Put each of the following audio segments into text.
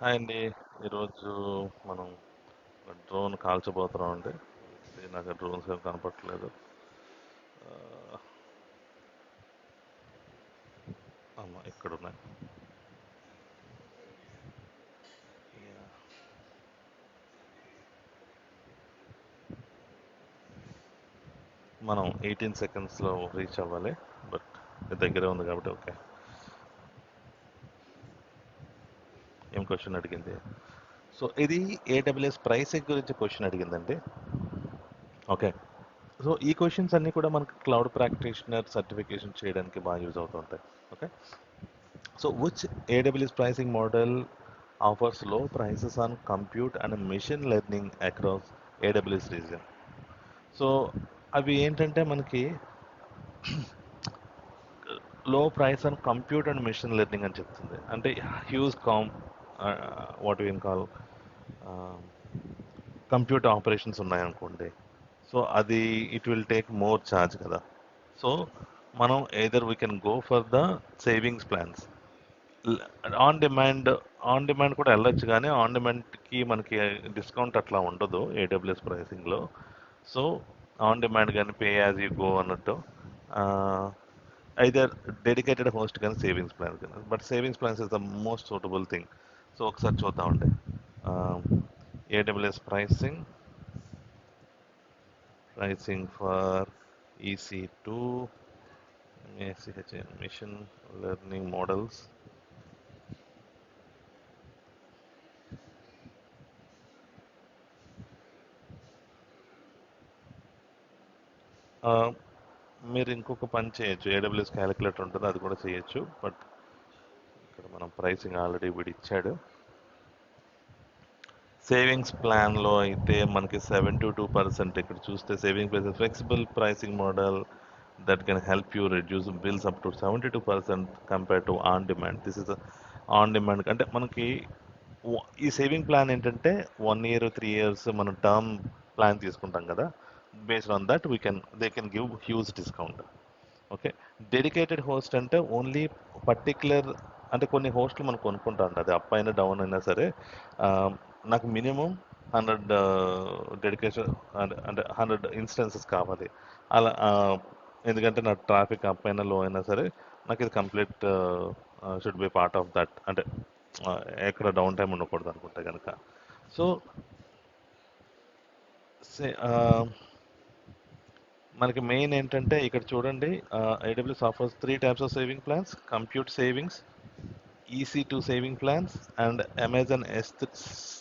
Hi అండి. ఈరోజు మనం డ్రోన్ కాల్చబోతున్నాం అండి. నాకు డ్రోన్స్ ఏం కనపట్లేదు. అమ్మ ఇక్కడ ఉన్నాయి. Yeah. మనం 18 సెకండ్స్లో రీచ్ అవ్వాలి, బట్ దగ్గరే ఉంది కాబట్టి ఓకే. ఏం క్వశ్చన్ అడిగింది? సో ఇది AWS ప్రైసింగ్ గురించి క్వశ్చన్ అడిగిందండి. ఓకే. సో ఈ క్వశ్చన్స్ అన్నీ కూడా మనకు క్లౌడ్ ప్రాక్టీషనర్ సర్టిఫికేషన్ చేయడానికి బాగా యూజ్ అవుతుంటాయి. Okay. So which AWS pricing model offers low prices on compute and machine learning across AWS region? So అవి ఏంటంటే మనకి లో price on compute and machine learning అని చెప్తుంది. అంటే huge what you call computer operations ఉన్నాయనుకోండి. So అది it will take more charge కదా. సో మనం either we can go for the savings plans. On demand కూడా వెళ్ళొచ్చు, కానీ ఆన్ డిమాండ్కి మనకి డిస్కౌంట్ అట్లా ఉండదు AWS ప్రైసింగ్లో. సో ఆన్ డిమాండ్ కానీ పే యాజ్ యూ గో అన్నట్టు, ఐదర్ డెడికేటెడ్ హోస్ట్ కానీ సేవింగ్స్ ప్లాన్ కానీ. But savings plans is the most suitable thing. So ఒకసారి చూద్దామండి. AWS pricing for EC2 machine learning models. మీరు ఇంకొక పని చేయొచ్చు, AWS క్యాలిక్యులేటర్ ఉంటుంది, అది కూడా చేయొచ్చు. బట్ ఇక్కడ మనం ప్రైసింగ్ ఆల్రెడీ వీడు ఇచ్చాడు. సేవింగ్స్ ప్లాన్లో అయితే మనకి 72%. ఇక్కడ చూస్తే saving price flexible pricing model that can help you reduce bills up to 72% compare to on demand. This is on demand. అంటే మనకి ఈ సేవింగ్ ప్లాన్ ఏంటంటే 1 year 3 years మనం టర్మ్ ప్లాన్ తీసుకుంటాం కదా. Based on that they can give huge discount. Okay. Dedicated host అంటే only particular, అంటే కొన్ని హోస్ట్లు మనం కొనుక్కుంటాం, అది అప్ అయినా డౌన్ అయినా సరే. ఆ, నాకు మినిమం 100 డెడికేషన్, అంటే 100 ఇన్స్టెన్సెస్ కావాలి. అలా ఎందుకంటే నా ట్రాఫిక్ అప్ అయినా లో అయినా సరే నాకు ఇది complete should be part of that. అంటే ఆ, ఎక్కడ డౌన్ టైం ఉండకూడదు అనుకుంటే కనుక. సో మనకి మెయిన్ ఏంటంటే ఇక్కడ చూడండి, AWS offers 3 types of saving plans: compute savings, EC2 saving plans, and Amazon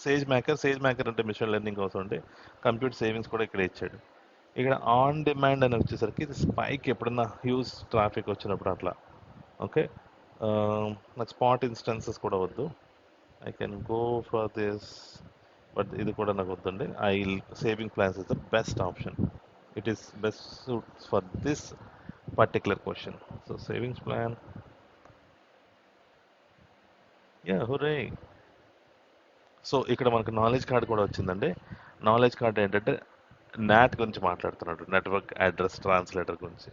SageMaker అంటే మిషన్ లెర్నింగ్ కోసం అండి. కంప్యూట్ సేవింగ్స్ కూడా ఇక్కడ ఇచ్చాడు. ఇక్కడ ఆన్ డిమాండ్ అని వచ్చేసరికి ఇది స్పైక్ ఎప్పుడన్నా హ్యూజ్ ట్రాఫిక్ వచ్చినప్పుడు అట్లా. ఓకే. నాకు స్పాట్ ఇన్స్టెన్సెస్ కూడా వద్దు. I can go for this, but ఇది కూడా నాకు వద్దండి. Saving plans is the best option. It is best suits for this particular question. So savings plan, yeah, hooray. So ఇక్కడ మనకు నాలెడ్జ్ కార్డ్ కూడా వచ్చిందండి. నాలెడ్జ్ కార్డ్ ఏంటంటే నాట్ గురించి మాట్లాడుతున్నాడు, నెట్వర్క్ అడ్రస్ ట్రాన్స్లేటర్ గురించి.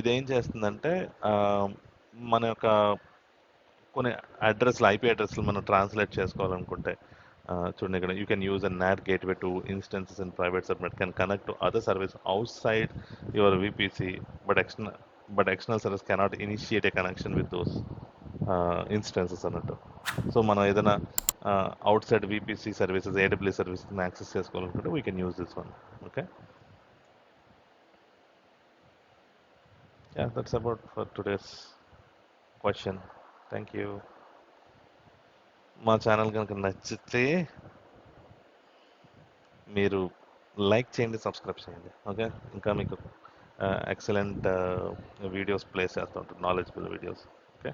ఇది ఏం చేస్తుందంటే ఆ, మన యొక్క కొన్ని IP అడ్రస్లు మనం ట్రాన్స్లేట్ చేసుకోవాలనుకుంటే, చూడండి ఇక్కడ you can use a NAT gateway to instances in private subnet can connect to other service outside your VPC, but external service cannot initiate a connection with those instances అన్నట్టు. So మనం ఏదైనా outside VPC services, AWS సర్వీసెస్ని access చేసుకోవాలనుకుంటే we can use this one. Okay. Yeah, that's about for today's question. Thank you. మా channel కనుక నచ్చితే మీరు like చేయండి, సబ్స్క్రైబ్ చేయండి. ఓకే. ఇంకా మీకు ఎక్సలెంట్ వీడియోస్ ప్లేస్ చేస్తూ ఉంటారు, నాలెడ్జబుల్ వీడియోస్. ఓకే.